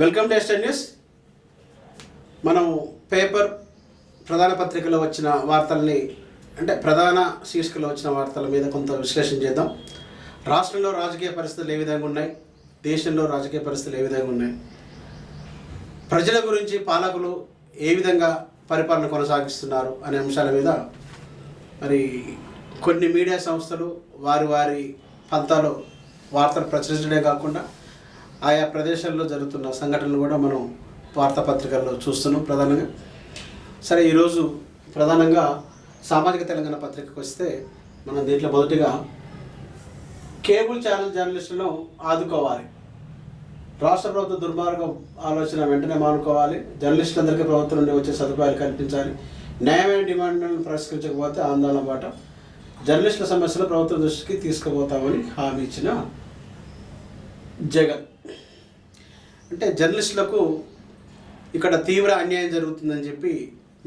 Welcome to eastern news. మనం paper ప్రధాన పత్రికలో వచ్చిన వార్తల్ని అంటే ప్రధాన శీర్షికలో వచ్చిన వార్తల మీద కొంత విశ్లేషణ చేద్దాం. రాష్ట్రంలో రాజకీయ పరిస్థితులు ఏ విధంగా ఉన్నాయి, దేశంలో రాజకీయ పరిస్థితులు ఏ విధంగా ఉన్నాయి, ప్రజల గురించి పాలకులు ఏ విధంగా పరిపాలన కొనసాగిస్తున్నారు అనే అంశాల మీద మరి కొన్ని మీడియా సంస్థలు వారి పంతాలో వార్తలు ప్రచురించడమే కాకుండా ఆయా ప్రదేశాల్లో జరుగుతున్న సంఘటనలు కూడా మనం వార్తాపత్రికల్లో చూస్తున్నాం ప్రధానంగా. సరే, ఈరోజు ప్రధానంగా సామాజిక తెలంగాణ పత్రికకు వస్తే మనం దీంట్లో మొదటిగా కేబుల్ ఛానల్ జర్నలిస్టులను ఆదుకోవాలి, రాష్ట్ర ప్రభుత్వ దుర్మార్గం ఆలోచన వెంటనే మానుకోవాలి, జర్నలిస్టులందరికీ ప్రభుత్వం నుండి వచ్చే సదుపాయాలు కల్పించాలి, న్యాయమైన డిమాండ్లను పరిష్కరించకపోతే ఆందోళన బాట, జర్నలిస్టుల సమస్యలు ప్రభుత్వ దృష్టికి తీసుకుపోతామని హామీ ఇచ్చిన జగన్. అంటే జర్నలిస్టులకు ఇక్కడ తీవ్ర అన్యాయం జరుగుతుందని చెప్పి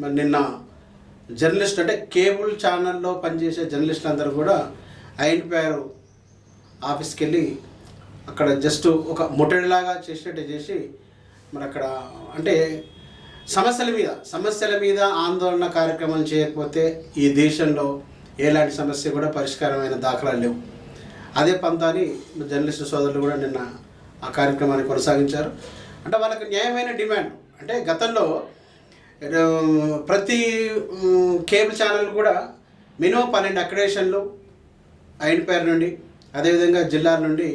మరి నిన్న జర్నలిస్ట్ అంటే కేబుల్ ఛానల్లో పనిచేసే జర్నలిస్టులు అందరూ కూడా ఐఎన్పిఆర్ ఆఫీస్కి వెళ్ళి అక్కడ జస్ట్ ఒక ముట్టడిలాగా చేసినట్టు చేసి మరి అక్కడ అంటే సమస్యల మీద ఆందోళన కార్యక్రమం చేయకపోతే ఈ దేశంలో ఎలాంటి సమస్య కూడా పరిష్కారమైన దాఖలాలు లేవు. అదే పంతాని జర్నలిస్టు సోదరులు కూడా నిన్న ఆ కార్యక్రమాన్ని కొనసాగించారు. అంటే వాళ్ళకి న్యాయమైన డిమాండ్ అంటే గతంలో ప్రతి కేబుల్ ఛానల్ కూడా మినిమం 12 అక్రిడేషన్లు ఐఎన్పిఆర్ నుండి, అదేవిధంగా జిల్లాల నుండి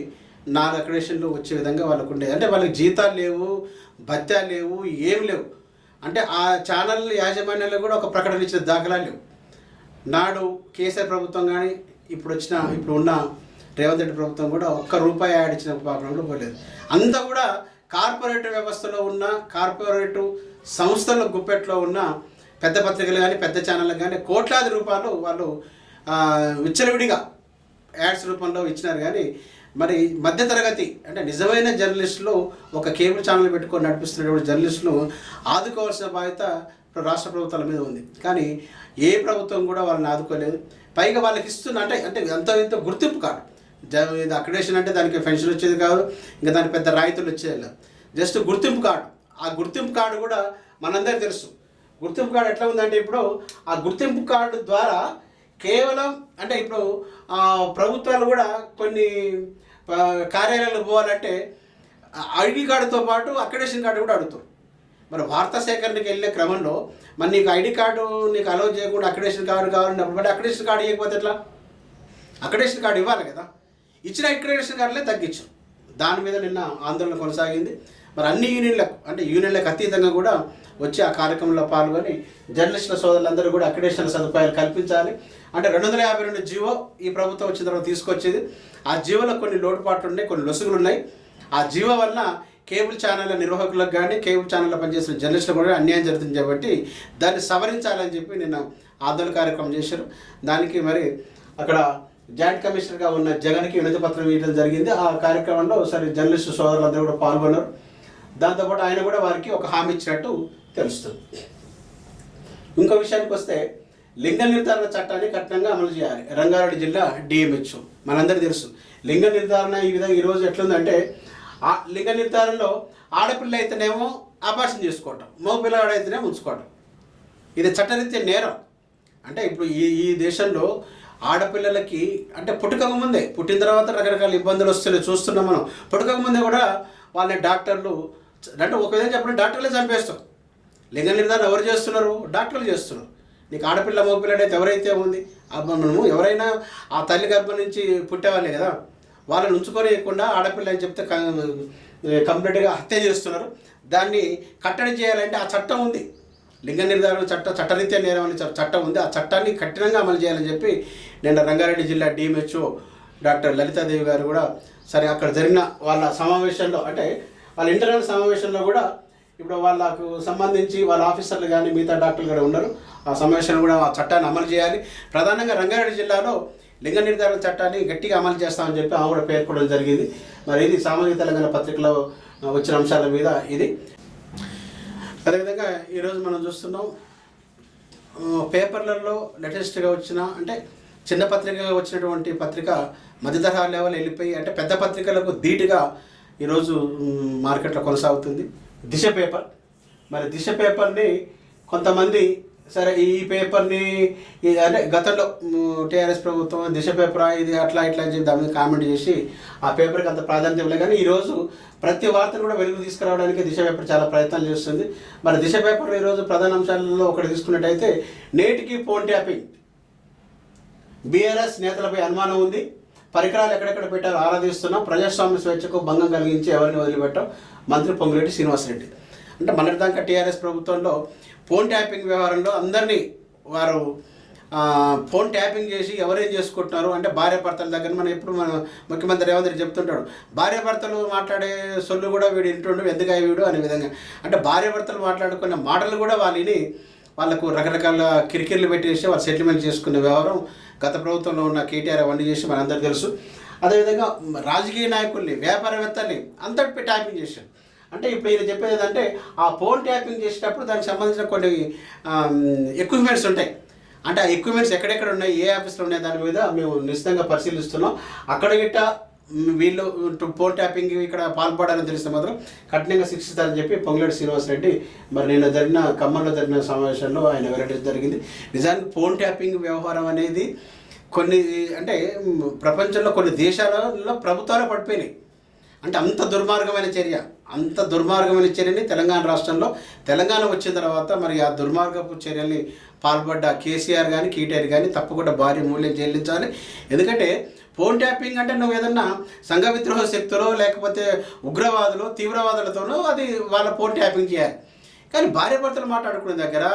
4 అక్రిడేషన్లు వచ్చే విధంగా వాళ్ళకు ఉండేది. అంటే వాళ్ళకి జీతాలు లేవు, భత్యాలు లేవు, ఏం లేవు. అంటే ఆ ఛానల్ యాజమాన్యాలు కూడా ఒక ప్రకటన ఇచ్చిన దాఖలాలు లేవు. నాడు కేసీఆర్ ప్రభుత్వం కానీ ఇప్పుడు ఉన్న రేవంత్ రెడ్డి ప్రభుత్వం కూడా ₹1 యాడ్ ఇచ్చిన పాపం కూడా పోలేదు. అంతా కూడా కార్పొరేట్ వ్యవస్థలో ఉన్న కార్పొరేట్ సంస్థల గుప్పెట్లో ఉన్న పెద్ద పత్రికలు కానీ పెద్ద ఛానళ్ళకు కానీ కోట్లాది రూపాయలు వాళ్ళు విచ్చలవిడిగా యాడ్స్ రూపంలో ఇచ్చినారు. కానీ మరి మధ్యతరగతి అంటే నిజమైన జర్నలిస్టులు ఒక కేబుల్ ఛానల్ పెట్టుకొని నడిపిస్తున్నటువంటి జర్నలిస్టులు ఆదుకోవాల్సిన బాధ్యత రాష్ట్ర ప్రభుత్వాల మీద ఉంది. కానీ ఏ ప్రభుత్వం కూడా వాళ్ళని ఆదుకోలేదు. పైగా వాళ్ళకి ఇస్తున్న అంటే ఎంతో గుర్తింపు కార్డు, అక్రిడేషన్ అంటే దానికి పెన్షన్ వచ్చేది కాదు, ఇంకా దానికి పెద్ద రాయితీలు వచ్చేది, జస్ట్ గుర్తింపు కార్డు. ఆ గుర్తింపు కార్డు కూడా మనందరికీ తెలుసు. గుర్తింపు కార్డు ఎట్లా ఉందంటే ఇప్పుడు ఆ గుర్తింపు కార్డు ద్వారా కేవలం అంటే ఇప్పుడు ప్రభుత్వాలు కూడా కొన్ని కార్యాలయాలకు పోవాలంటే ఐడి కార్డుతో పాటు అక్రిడేషన్ కార్డు కూడా అడుగుతారు. మరి వార్తా సేకరణకి వెళ్ళే క్రమంలో మరి నీకు ఐడి కార్డు నీకు అలౌ చేయకుండా అక్రిడేషన్ కార్డు కావాలన్నప్పుడు మరి అక్రిడేషన్ కార్డు ఇవ్వకపోతే ఎట్లా? అక్రిడేషన్ కార్డు ఇవ్వాలి కదా. ఇచ్చిన అక్రిడేషన్ కార్డులే తగ్గించారు. దాని మీద నిన్న ఆందోళన కొనసాగింది. మరి అన్ని యూనియన్లకు అతీతంగా కూడా వచ్చి ఆ కార్యక్రమంలో పాల్గొని జర్నలిస్టుల సోదరులందరూ కూడా అక్రిడేషన్ సదుపాయాలు కల్పించాలి. అంటే 252 జీవో ఈ ప్రభుత్వం వచ్చిన తర్వాత తీసుకొచ్చేది. ఆ జీవోలో కొన్ని లోటుపాట్లు ఉన్నాయి, కొన్ని లొసుగులు ఉన్నాయి. ఆ జీవో వలన కేబుల్ ఛానళ్ళ నిర్వాహకులకు కానీ కేబుల్ ఛానల్లో పనిచేసిన జర్నలిస్టులకు కూడా అన్యాయం జరుగుతుంది కాబట్టి దాన్ని సవరించాలని చెప్పి నిన్న ఆందోళన కార్యక్రమం చేశారు. దానికి మరి అక్కడ జాయింట్ కమిషనర్గా ఉన్న జగన్కి వినతి పత్రం ఇవ్వడం జరిగింది. ఆ కార్యక్రమంలో సరే జర్నలిస్టు సోదరులందరూ కూడా పాల్గొన్నారు. దాంతోపాటు ఆయన కూడా వారికి ఒక హామీ ఇచ్చినట్టు తెలుస్తుంది. ఇంకో విషయానికి వస్తే లింగ నిర్ధారణ చట్టాన్ని కఠినంగా అమలు చేయాలి. రంగారెడ్డి జిల్లా డిఎంహెచ్ఓ మనందరికీ తెలుసు. లింగ నిర్ధారణ ఈ విధంగా ఈరోజు ఎట్లుందంటే ఆ లింగ నిర్ధారణలో ఆడపిల్ల అయితేనేమో ఆపరేషన్ చేసుకోవటం, మగ పిల్లవాడైతేనేమో ఉంచుకోవటం. ఇది చట్టరీత్యా నేరం. అంటే ఇప్పుడు ఈ దేశంలో ఆడపిల్లలకి అంటే పుట్టిన తర్వాత రకరకాల ఇబ్బందులు వస్తున్నాయి చూస్తున్నాం మనం. పుట్టక ముందే కూడా వాళ్ళని డాక్టర్లు అంటే ఒక విధంగా చెప్పిన డాక్టర్లే చంపేస్తారు. లింగ నిర్ధారణ ఎవరు చేస్తున్నారు? డాక్టర్లు చేస్తున్నారు. నీకు ఆడపిల్ల మగపిల్లడైతే ఎవరైతే ఉంది మనము ఎవరైనా ఆ తల్లి గర్భం నుంచి పుట్టేవాళ్ళే కదా, వాళ్ళని ఉంచుకోలేకుండా ఆడపిల్ల అని చెప్తే కంప్లీట్గా హత్య చేస్తున్నారు. దాన్ని కట్టడి చేయాలంటే ఆ చట్టం ఉంది, లింగ నిర్ధారణ చట్టరీత్యా నేరం అనే చట్టం ఉంది. ఆ చట్టాన్ని కఠినంగా అమలు చేయాలని చెప్పి నిన్న రంగారెడ్డి జిల్లా డిఎంహెచ్ఓ డాక్టర్ లలితాదేవి గారు కూడా సరే అక్కడ జరిగిన వాళ్ళ సమావేశంలో అంటే వాళ్ళ ఇంటర్నల్ సమావేశంలో కూడా ఇప్పుడు వాళ్ళకు సంబంధించి వాళ్ళ ఆఫీసర్లు కానీ మిగతా డాక్టర్లు కూడా ఉన్నారు. ఆ సమావేశంలో కూడా ఆ చట్టాన్ని అమలు చేయాలి. ప్రధానంగా రంగారెడ్డి జిల్లాలో లింగ నిర్ధారణ చట్టాన్ని గట్టిగా అమలు చేస్తామని చెప్పి ఆమె కూడా పేర్కొనడం జరిగింది. మరి ఇది సామాజిక తెలంగాణ పత్రికలో వచ్చిన అంశాల మీద ఇది. అదేవిధంగా ఈరోజు మనం చూస్తున్నాం పేపర్లలో లేటెస్ట్గా వచ్చిన అంటే చిన్న పత్రికగా వచ్చినటువంటి పత్రిక మధ్యతరహా లెవెల్ వెళ్ళిపోయి అంటే పెద్ద పత్రికలకు ధీటుగా ఈరోజు మార్కెట్లో కొనసాగుతుంది. దిశ పేపర్. మరి దిశ పేపర్ని కొంతమంది సరే ఈ పేపర్ని అంటే గతంలో టీఆర్ఎస్ ప్రభుత్వం దిశ పేపర్ ఇది అట్లా ఇట్లా అని చెప్పి దాని మీద కామెంట్ చేసి ఆ పేపర్కి అంత ప్రాధాన్యత ఇవ్వలేదు. కానీ ఈరోజు ప్రతి వార్తను కూడా వెలుగు తీసుకురావడానికి దిశ పేపర్ చాలా ప్రయత్నాలు చేస్తుంది. మరి దిశ పేపర్ ఈరోజు ప్రధాన అంశాలలో ఒకటి తీసుకున్నట్టయితే నేటికి ఫోన్ ట్యాపింగ్, బీఆర్ఎస్ నేతలపై అనుమానం ఉంది, పరికరాలు ఎక్కడెక్కడ పెట్టారో ఆరాధిస్తున్నాం, ప్రజాస్వామ్య స్వేచ్ఛకు భంగం కలిగించి ఎవరిని వదిలిపెట్టాం మంత్రి పొంగులేటి శ్రీనివాసరెడ్డి. అంటే మొన్నటిదాకా టీఆర్ఎస్ ప్రభుత్వంలో ఫోన్ ట్యాపింగ్ వ్యవహారంలో అందరినీ వారు ఫోన్ ట్యాపింగ్ చేసి ఎవరేం చేసుకుంటున్నారు అంటే భార్యాభర్తల దగ్గర మనం ఎప్పుడు మన ముఖ్యమంత్రి రేవంత్ రెడ్డి చెప్తుంటాడు, భార్యాభర్తలు మాట్లాడే సొల్లు కూడా వీడు వింటుండు ఎందుకు వీడు అనే విధంగా. అంటే భార్యాభర్తలు మాట్లాడుకున్న మాటలు కూడా వాళ్ళకు రకరకాల కిరికిర్లు పెట్టేసి వాళ్ళు సెటిల్మెంట్ చేసుకునే వ్యవహారం గత ప్రభుత్వంలో ఉన్న కేటీఆర్ అవన్నీ చేసి మనందరికీ తెలుసు. అదేవిధంగా రాజకీయ నాయకుల్ని, వ్యాపారవేత్తల్ని అంతటి ట్యాపింగ్ చేశారు. అంటే ఇప్పుడు ఈయన చెప్పేది ఏంటంటే ఆ ఫోన్ ట్యాపింగ్ చేసేటప్పుడు దానికి సంబంధించిన కొన్ని ఎక్విప్మెంట్స్ ఉంటాయి. అంటే ఆ ఎక్విప్మెంట్స్ ఎక్కడెక్కడ ఉన్నాయి, ఏ ఆఫీస్లో ఉన్నాయి దాని మీద మేము నిశ్చితంగా పరిశీలిస్తున్నాం. అక్కడ గిట్ట వీళ్ళు ఫోన్ ట్యాపింగ్ ఇక్కడ పాల్పడాలని తెలిస్తే మాత్రం కఠినంగా శిక్షిస్తారని చెప్పి పొంగులేటి శ్రీనివాసరెడ్డి మరి నిన్న జరిగిన ఖమ్మంలో జరిగిన సమావేశంలో ఆయన వెల్లడించడం జరిగింది. నిజానికి ఫోన్ ట్యాపింగ్ వ్యవహారం అనేది కొన్ని అంటే ప్రపంచంలో కొన్ని దేశాలలో ప్రభుత్వాలు పడిపోయినాయి. అంటే అంత దుర్మార్గమైన చర్యని తెలంగాణ రాష్ట్రంలో తెలంగాణ వచ్చిన తర్వాత మరి ఆ దుర్మార్గపు చర్యల్ని పాల్పడ్డ కేసీఆర్ కానీ కేటీఆర్ కానీ తప్పకుండా భారీ మూల్యం చెల్లించాలి. ఎందుకంటే ఫోన్ ట్యాపింగ్ అంటే నువ్వు ఏదన్నా సంఘ విద్రోహ శక్తులు లేకపోతే ఉగ్రవాదులు తీవ్రవాదులతోనూ అది వాళ్ళ ఫోన్ ట్యాపింగ్ చేయాలి. కానీ భార్యాభర్తలు మాట్లాడుకునే దగ్గర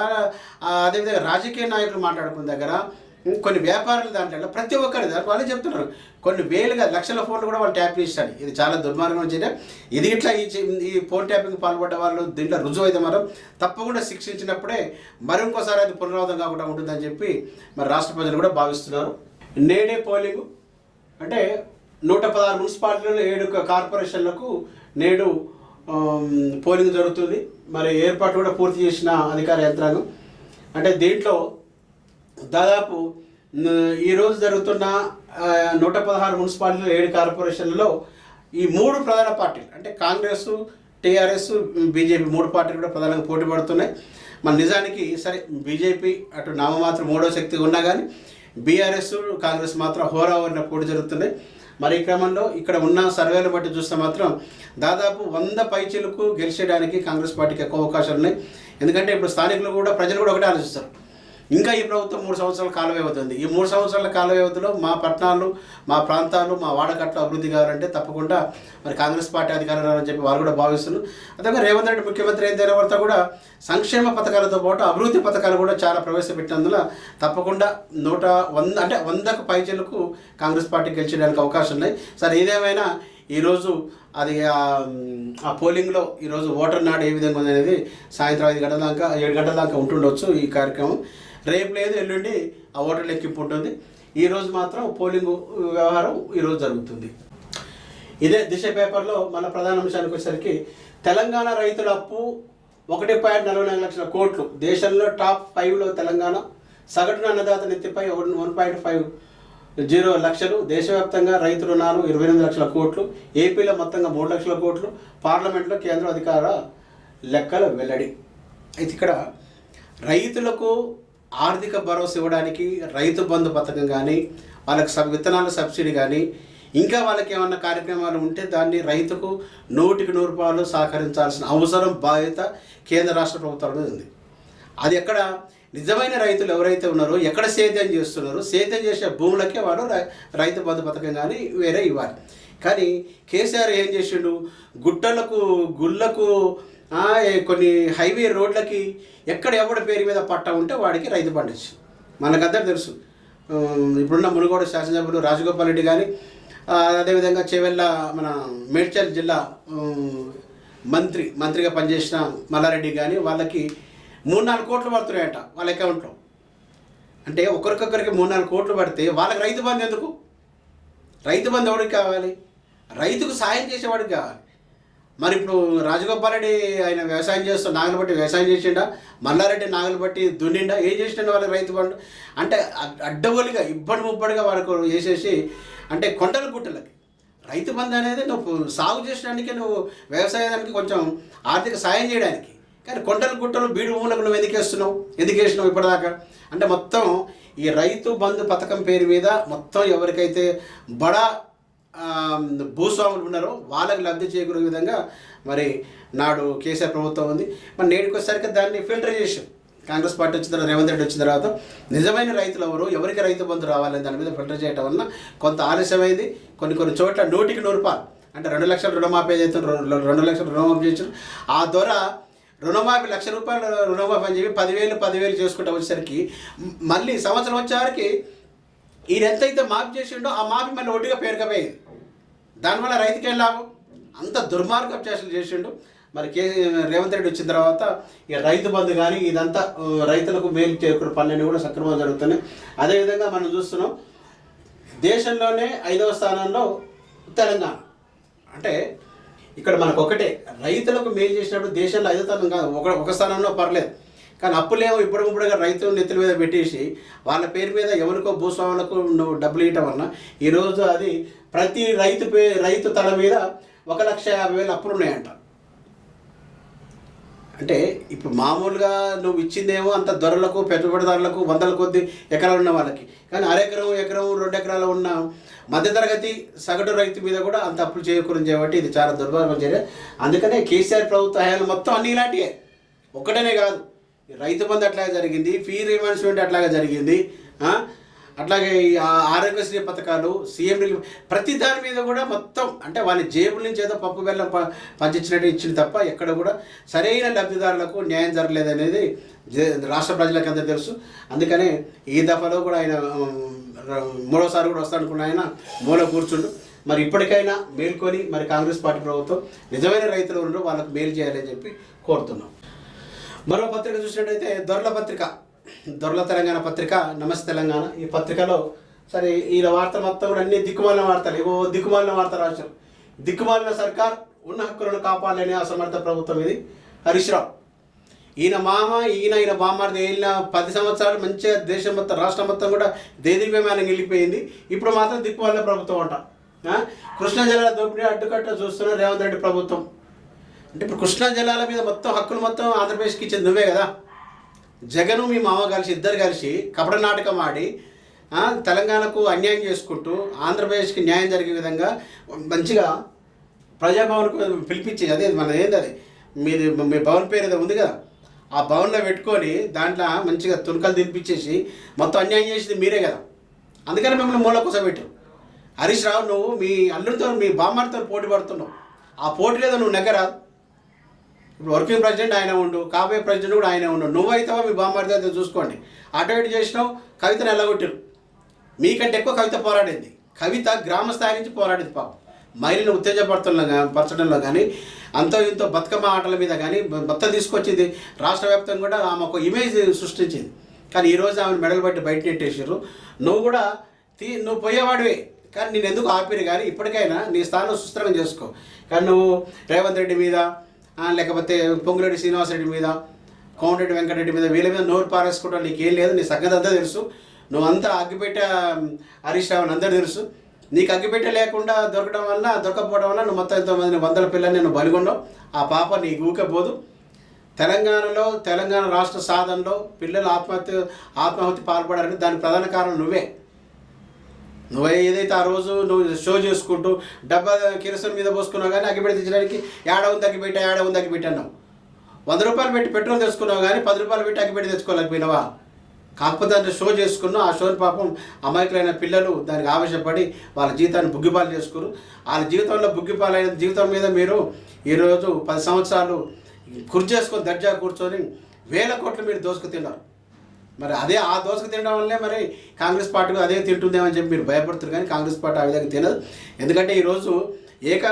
అదేవిధంగా రాజకీయ నాయకులు మాట్లాడుకునే దగ్గర కొన్ని వ్యాపారాలు దాంట్లో ప్రతి ఒక్కరి వాళ్ళు చెప్తున్నారు కొన్ని వేలుగా లక్షల ఫోన్లు కూడా వాళ్ళు ట్యాప్ చేస్తాడు. ఇది చాలా దుర్మార్గం చర్య. ఇది ఇట్లా ఈ ఫోన్ ట్యాపింగ్ పాల్పడ్డ వాళ్ళు దీంట్లో రుజువు అయితే మనం తప్పకుండా శిక్షించినప్పుడే మరింకోసారి అది పునరావృతం కాకుండా ఉంటుందని చెప్పి మరి రాష్ట్ర ప్రజలు కూడా భావిస్తున్నారు. నేడే పోలింగ్ అంటే 116 మున్సిపాలిటీలు 7 కార్పొరేషన్లకు నేడు పోలింగ్ జరుగుతుంది. మరి ఏర్పాటు కూడా పూర్తి చేసిన అధికార యంత్రాంగం. అంటే దీంట్లో దాదాపు ఈరోజు జరుగుతున్న 116 మున్సిపాలిటీలు 7 కార్పొరేషన్లలో ఈ 3 ప్రధాన పార్టీలు అంటే కాంగ్రెస్, టీఆర్ఎస్, బీజేపీ 3 పార్టీలు కూడా ప్రధానంగా పోటీ పడుతున్నాయి. మన నిజానికి సరే బీజేపీ అటు నామమాత్రం 3వ శక్తి ఉన్నా కానీ బీఆర్ఎస్, కాంగ్రెస్ మాత్రం హోరాహోరీన పోటీ జరుగుతున్నాయి. మరి ఈ క్రమంలో ఇక్కడ ఉన్న సర్వేలు బట్టి చూస్తే మాత్రం దాదాపు 100 పైచీలకు గెలిచేయడానికి కాంగ్రెస్ పార్టీకి ఎక్కువ అవకాశాలు ఉన్నాయి. ఎందుకంటే ఇప్పుడు స్థానికులు కూడా ప్రజలు కూడా ఒకటే ఆలోచిస్తారు, ఇంకా ఈ ప్రభుత్వం 3 సంవత్సరాల కాల వ్యవధి ఉంది. ఈ 3 సంవత్సరాల కాల వ్యవధిలో మా పట్టణాలు, మా ప్రాంతాలు, మా వాడకట్లు అభివృద్ధి కావాలంటే తప్పకుండా మరి కాంగ్రెస్ పార్టీ అధికారం రావాలని చెప్పి వాళ్ళు కూడా భావిస్తున్నారు. అదేవిధంగా రేవంత్ రెడ్డి ముఖ్యమంత్రి అయిన తర్వాత కూడా సంక్షేమ పథకాలతో పాటు అభివృద్ధి పథకాలు కూడా చాలా ప్రవేశపెట్టినందున తప్పకుండా 100 అంటే 100కు పైచీలకు కాంగ్రెస్ పార్టీ గెలిచడానికి అవకాశం ఉన్నాయి. సరే ఏదేమైనా ఈరోజు అది ఆ పోలింగ్లో ఈరోజు ఓటర్ నాడు ఏ విధంగా ఉంది అనేది సాయంత్రం 5 గంటల దాకా 7 గంటల దాకా ఉంటుండొచ్చు ఈ కార్యక్రమం. రేపు లేదు ఎల్లుండి ఆ ఓటర్ లెక్కింపు ఉంటుంది. ఈరోజు మాత్రం పోలింగ్ వ్యవహారం ఈరోజు జరుగుతుంది. ఇదే దిశ పేపర్లో మన ప్రధాన అంశానికి వచ్చేసరికి తెలంగాణ రైతుల అప్పు 1.44 లక్షల కోట్లు, దేశంలో టాప్ 5లో తెలంగాణ, సగటున అన్నదాత నెత్తిపై 1.50 లక్షలు, దేశవ్యాప్తంగా రైతు రుణాలు 28 లక్షల కోట్లు, ఏపీలో మొత్తంగా 3 లక్షల కోట్లు, పార్లమెంట్లో కేంద్ర అధికార లెక్కల వెల్లడి. అయితే ఇక్కడ రైతులకు ఆర్థిక భరోసా ఇవ్వడానికి రైతు బంధు పథకం కానీ వాళ్ళకి విత్తనాల సబ్సిడీ కానీ ఇంకా వాళ్ళకి ఏమన్నా కార్యక్రమాలు ఉంటే దాన్ని రైతుకు 100% సహకరించాల్సిన అవసరం బాధ్యత కేంద్ర రాష్ట్ర ప్రభుత్వాల మీద ఉంది. అది ఎక్కడ నిజమైన రైతులు ఎవరైతే ఉన్నారో ఎక్కడ సేద్యం చేస్తున్నారో సేద్యం చేసే భూములకే వాళ్ళు రైతు బంధు పథకం కానీ వేరే ఇవ్వాలి. కానీ కేసీఆర్ ఏం చేసిండు, గుళ్ళకు కొన్ని హైవే రోడ్లకి ఎక్కడ ఎవడి పేరు మీద పట్ట ఉంటే వాడికి రైతు బంధు ఇచ్చి మనకందరూ తెలుసు. ఇప్పుడున్న మునుగోడు శాసనసభ్యులు రాజగోపాల్ రెడ్డి కానీ అదేవిధంగా చేవెళ్ళ మన మేడ్చల్ జిల్లా మంత్రిగా పనిచేసిన మల్లారెడ్డి కానీ వాళ్ళకి 3-4 కోట్లు పడుతున్నాయట వాళ్ళ అకౌంట్లో. అంటే ఒకరికొకరికి 3-4 కోట్లు పడితే వాళ్ళకి రైతు బంధు ఎందుకు? రైతు బంధు ఎవరికి కావాలి? రైతుకు సాయం చేసేవాడికి కావాలి. మరి ఇప్పుడు రాజగోపాల్ రెడ్డి ఆయన వ్యవసాయం చేస్తూ నాగలు బట్టి వ్యవసాయం చేసిండా, మల్లారెడ్డి నాగలు బట్టి దున్నిండా, ఏం చేసిండ వాళ్ళకి రైతు బంధు? అంటే అడ్డగోలుగా ఇబ్బడి ముబ్బడిగా వాళ్ళకు వేసేసి అంటే కొండల గుట్టలకి రైతు బంధు అనేది నువ్వు సాగు చేసడానికి, నువ్వు వ్యవసాయానికి కొంచెం ఆర్థిక సాయం చేయడానికి. కానీ కొండలు గుట్టలు బీడు భూములకు నువ్వు ఎందుకు వేసినావు ఇప్పటిదాకా? అంటే మొత్తం ఈ రైతు బంధు పథకం పేరు మీద మొత్తం ఎవరికైతే బడా భూస్వాములు ఉన్నారో వాళ్ళకి లబ్ధి చేకూరే విధంగా మరి నాడు కేసీఆర్ ప్రభుత్వం ఉంది. మరి నేటికి వచ్చేసరికి దాన్ని ఫిల్టర్ చేసాం. కాంగ్రెస్ పార్టీ వచ్చిన తర్వాత, రేవంత్ రెడ్డి వచ్చిన తర్వాత నిజమైన రైతులు ఎవరికి రైతు బంధు రావాలని దాని మీద ఫిల్టర్ చేయడం వల్ల కొంత ఆలస్యమైంది. కొన్ని చోట్ల 100కి 100 రూపాయలు అంటే 2 లక్షల రుణమాఫీ అయితే 2 లక్షల రుణమాఫీ చేశారు. ఆ ద్వారా రుణమాఫీ 1 లక్ష రూపాయలు రుణమాఫీ అని చెప్పి 10,000 చేసుకుంటూ వచ్చేసరికి మళ్ళీ సంవత్సరం వచ్చేవారికి ఈయన ఎంతైతే మాఫీ చేసిండో ఆ మాఫీ మళ్ళీ ఒడ్డుగా పేరుకపోయింది. దానివల్ల రైతుకి ఏం లాభం? అంత దుర్మార్గం చేసిండు. మరి రేవంత్ రెడ్డి వచ్చిన తర్వాత ఇక రైతు బంధు కానీ ఇదంతా రైతులకు మేలు చేకూరు పనులన్నీ కూడా సక్రమంగా జరుగుతున్నాయి. అదేవిధంగా మనం చూస్తున్నాం దేశంలోనే 5వ స్థానంలో తెలంగాణ. అంటే ఇక్కడ మనకు ఒకటే, రైతులకు మేలు చేసినప్పుడు దేశంలో 5వ స్థానం కాదు, ఒక స్థానంలో పర్లేదు. కానీ అప్పులేమో ఇప్పుడుగా రైతులు నెత్తుల మీద పెట్టేసి వాళ్ళ పేరు మీద ఎవరికో భూస్వాములకు నువ్వు డబ్బులు ఇవ్వటం వలన ఈరోజు అది ప్రతి రైతు తల మీద 1,50,000 అప్పులు ఉన్నాయంట. అంటే ఇప్పుడు మామూలుగా నువ్వు ఇచ్చిందేమో అంత ధరలకు, పెట్టుబడిదారులకు, వందల కొద్ది ఎకరాలు ఉన్న వాళ్ళకి. కానీ ఎకరం 2 ఎకరాలు ఉన్న మధ్యతరగతి సగటు రైతు మీద కూడా అంత అప్పులు చేయకూడదు చేయబట్టి ఇది చాలా దుర్మార్గం చర్య. అందుకనే కేసీఆర్ ప్రభుత్వ హయాంలో మొత్తం అన్ని ఇలాంటివే. ఒక్కటనే కాదు, రైతు బంధు అట్లాగే జరిగింది, ఫీ రీఇంబర్స్మెంట్ అట్లాగే జరిగింది, అట్లాగే ఆరోగ్యశ్రీ పథకాలు, సీఎం రిలీఫ్, ప్రతి దాని మీద కూడా మొత్తం అంటే వాళ్ళ జేబుల నుంచి ఏదో పప్పు బెల్లం పంచించినట్టు ఇచ్చింది తప్ప ఎక్కడ కూడా సరైన లబ్ధిదారులకు న్యాయం జరగలేదనేది రాష్ట్ర ప్రజలకు అందరూ తెలుసు. అందుకనే ఈ దఫాలో కూడా ఆయన 3వసారి కూడా వస్తాడనుకున్న ఆయన మూల కూర్చుండు. మరి ఇప్పటికైనా మేల్కొని మరి కాంగ్రెస్ పార్టీ ప్రభుత్వం నిజమైన రైతులు ఉండరు, వాళ్ళకు మేలు చేయాలని చెప్పి కోరుతున్నాం. మరో పత్రిక చూసినట్టయితే దొరల తెలంగాణ పత్రిక, నమస్తే తెలంగాణ. ఈ పత్రికలో సరే ఈయన వార్తలు మొత్తం కూడా అన్ని దిక్కుమాలిన వార్తలు, దిక్కుమాలిన వార్తలు రాశారు. దిక్కుమాలిన సర్కార్, ఉన్న హక్కులను కాపాడలేని అసమర్థ ప్రభుత్వం ఇది. హరీష్ రావు ఈయన బామ్మారిది వెళ్ళిన 10 సంవత్సరాలు మంచిగా దేశం మొత్తం, రాష్ట్రం మొత్తం కూడా దేదీప్యమానం వెళ్ళిపోయింది. ఇప్పుడు మాత్రం దిక్కుమాలిన ప్రభుత్వం అంట. కృష్ణా జలాల దోపిడీ అడ్డుకట్ట చూస్తున్న రేవంత్ రెడ్డి ప్రభుత్వం. అంటే ఇప్పుడు కృష్ణా జలాల మీద మొత్తం హక్కులు మొత్తం ఆంధ్రప్రదేశ్కి ఇచ్చింది నువ్వే కదా. జగను మీ మామ కలిసి ఇద్దరు కలిసి కపట నాటకం ఆడి తెలంగాణకు అన్యాయం చేసుకుంటూ ఆంధ్రప్రదేశ్కి న్యాయం జరిగే విధంగా మంచిగా ప్రజాభవన్కు పిలిపించి, అదే మన ఏంది మీ భవన్ పేరు ఏదో ఉంది కదా, ఆ భవన్లో పెట్టుకొని దాంట్లో మంచిగా తునకలు తినిపించేసి మొత్తం అన్యాయం చేసింది మీరే కదా. అందుకని మిమ్మల్ని మూల కూర్చోబెట్టారు. హరీష్ రావు నువ్వు మీ అల్లుడితో, మీ బామ్మారితో పోటీ పడుతున్నావు. ఆ పోటీ లేదో నువ్వు నెగ్గరాదు. ఇప్పుడు వర్కింగ్ ప్రెసిడెంట్ ఆయన ఉండు, కాబోయే ప్రెసిడెంట్ కూడా ఆయన ఉండు. నువ్వైతావా మీ బామ్మారితో అయితే చూసుకోండి. అటు ఇటు చేసినావు, కవితను ఎల్లగొట్టారు. మీకంటే ఎక్కువ కవిత పోరాడింది. కవిత గ్రామ స్థాయి నుంచి పోరాడింది. పాపం మహిళలను పరచడంలో కానీ, అంతో ఇంతో బతుకమ్మ ఆటల మీద కానీ మొత్తం తీసుకొచ్చింది. రాష్ట్ర వ్యాప్తంగా కూడా ఆమె ఒక ఇమేజ్ సృష్టించింది. కానీ ఈరోజు ఆమెను మెడలు బట్టి బయట నెట్టేసారు. నువ్వు కూడా నువ్వు పోయేవాడివే, కానీ నేను ఎందుకు ఆపిరు. కానీ ఇప్పటికైనా నీ స్థానం సుస్థిరం చేసుకో. కానీ నువ్వు రేవంత్ రెడ్డి మీద, లేకపోతే పొంగురెడ్డి శ్రీనివాసరెడ్డి మీద, కోమటిరెడ్డి వెంకటరెడ్డి మీద, వీళ్ళ మీద నోరు పారేసుకోవడం నీకేం లేదు. నీ సంగతి అంతా తెలుసు. నువ్వంతా అగ్గిపెట్టే హరీష్ రావు అని అందరూ తెలుసు. నీకు అగ్గిపెట్టే లేకుండా దొరకపోవడం వల్ల నువ్వు మొత్తం ఎంతోమంది 100 పిల్లల్ని నువ్వు బలిగొన్నావు. ఆ పాప నీ ఊకపోదు. తెలంగాణ రాష్ట్ర సాధనలో పిల్లలు ఆత్మాహుతి పాల్పడారని దానికి ప్రధాన కారణం నువ్వే ఏదైతే ఆ రోజు నువ్వు షో చేసుకుంటూ డబ్బా కిరసన్ మీద పోసుకున్నావు కానీ అగ్గిపెట్టి తెచ్చడానికి ఏడ ఉంది అగ్గిపెట్టి అన్నావు. 100 రూపాయలు పెట్టి పెట్రోల్ తెచ్చుకున్నావు కానీ 10 రూపాయలు పెట్టి అగ్గిపెట్టి తెచ్చుకోలేకపోయినావా? కాకపోతే అంటే షో చేసుకున్నావు. ఆ షోని పాపం అమాయకులైన పిల్లలు దానికి ఆవేశపడి వాళ్ళ జీవితాన్ని బుగ్గిపాలు చేసుకురు. వాళ్ళ జీవితంలో బుగ్గిపాలైన జీవితం మీద మీరు ఈరోజు 10 సంవత్సరాలు చేసుకొని దర్జా కూర్చొని 1000 కోట్లు మీరు దోసుకు తిన్నారు. మరి ఆ దోసుకు తినడం వల్లే మరి కాంగ్రెస్ పార్టీ అదే తింటుందేమని చెప్పి మీరు భయపడుతున్నారు. కానీ కాంగ్రెస్ పార్టీ ఆ విధంగా తినదు. ఎందుకంటే ఈరోజు ఏక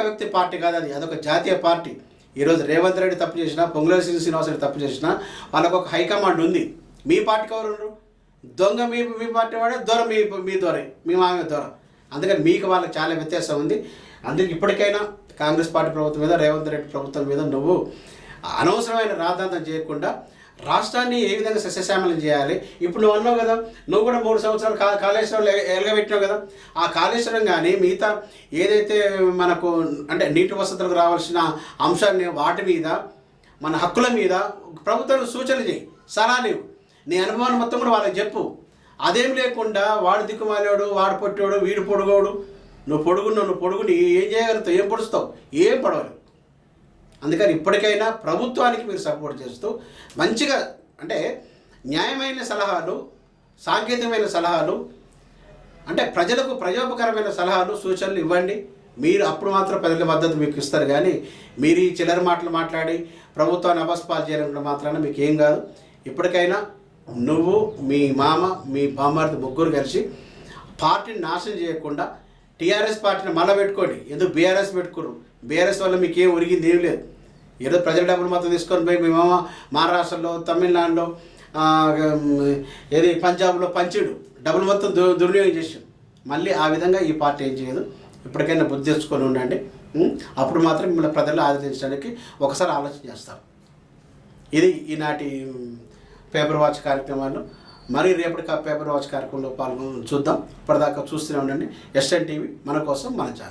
వ్యక్తి పార్టీ కాదు, అదొక జాతీయ పార్టీ. ఈరోజు రేవంత్ రెడ్డి తప్పు చేసినా, పొంగులేటి శ్రీనివాసరెడ్డి తప్పు చేసినా వాళ్ళకు ఒక హైకమాండ్ ఉంది. మీ పార్టీకి ఎవరు దొంగ? మీ పార్టీ వాడే దొర, మీ దొరే, మీ మామే దొర. అందుకని మీకు వాళ్ళకి చాలా వ్యత్యాసం ఉంది. అందుకే ఇప్పటికైనా కాంగ్రెస్ పార్టీ ప్రభుత్వం మీద, రేవంత్ రెడ్డి ప్రభుత్వం మీద నువ్వు అనవసరమైన రాద్ధాంతం చేయకుండా రాష్ట్రాన్ని ఏ విధంగా సస్యశ్యామలం చేయాలి. ఇప్పుడు నువ్వు అన్నావు కదా, నువ్వు కూడా 3 సంవత్సరాలు కాళేశ్వరంలో ఎలగబెట్టినావు కదా. ఆ కాళేశ్వరం కానీ మిగతా ఏదైతే మనకు అంటే నీటి వసతులకు రావాల్సిన అంశాన్ని వాటి మీద మన హక్కుల మీద ప్రభుత్వానికి సూచనలు చేయి, సలహాలు ఇవ్వు. నీ అనుభవాన్ని మొత్తం కూడా వాళ్ళకి చెప్పు. అదేం లేకుండా వాడు దిక్కుమాలేవాడు, వాడు పొట్టోడు, వీడు పొడుగోడు, నువ్వు పొడుగుని ఏం చేయగలుగుతావు? ఏం పొడుస్తావు? ఏం పడవలేవు. అందుకని ఇప్పటికైనా ప్రభుత్వానికి మీరు సపోర్ట్ చేస్తూ మంచిగా అంటే న్యాయమైన సలహాలు, సాంకేతికమైన సలహాలు, అంటే ప్రజలకు ప్రయోజనకరమైన సలహాలు, సూచనలు ఇవ్వండి. మీరు అప్పుడు మాత్రం ప్రజల మద్దతు మీకు ఇస్తారు. కానీ మీరు ఈ చిల్లర మాటలు మాట్లాడి ప్రభుత్వాన్ని అపస్పాలు చేయాలంటే మాత్రాన మీకు ఏం కాదు. ఇప్పటికైనా నువ్వు, మీ మామ, మీ బామ్మార్ది ముగ్గురు కలిసి పార్టీని నాశనం చేయకుండా టీఆర్ఎస్ పార్టీని మళ్ళీ పెట్టుకోండి. ఎందుకు బీఆర్ఎస్ పెట్టుకోరు? బీఆర్ఎస్ వల్ల మీకు ఏం ఒరిగింది ఏం లేదు. ఏదో ప్రజల డబ్బులు మొత్తం తీసుకొని పోయి మీ మామ మహారాష్ట్రలో, తమిళనాడులో, ఏది పంజాబ్లో పంచాడు, డబ్బులు మొత్తం దుర్వినియోగం చేసాడు. మళ్ళీ ఆ విధంగా ఈ పార్టీ ఏం చేయదు. ఇప్పటికైనా బుద్ధి తెచ్చుకొని ఉండండి. అప్పుడు మాత్రం మిమ్మల్ని ప్రజలు ఆదరించడానికి ఒకసారి ఆలోచన చేస్తారు. ఇది ఈనాటి పేపర్ వాచ్ కార్యక్రమాలు. మరి రేపటి పేపర్ వాచ్ కార్యక్రమంలో చూద్దాం. ఇప్పటిదాకా చూస్తూనే ఉండండి. ఎస్ఎన్ టీవీ, మన కోసం మన ఛానల్.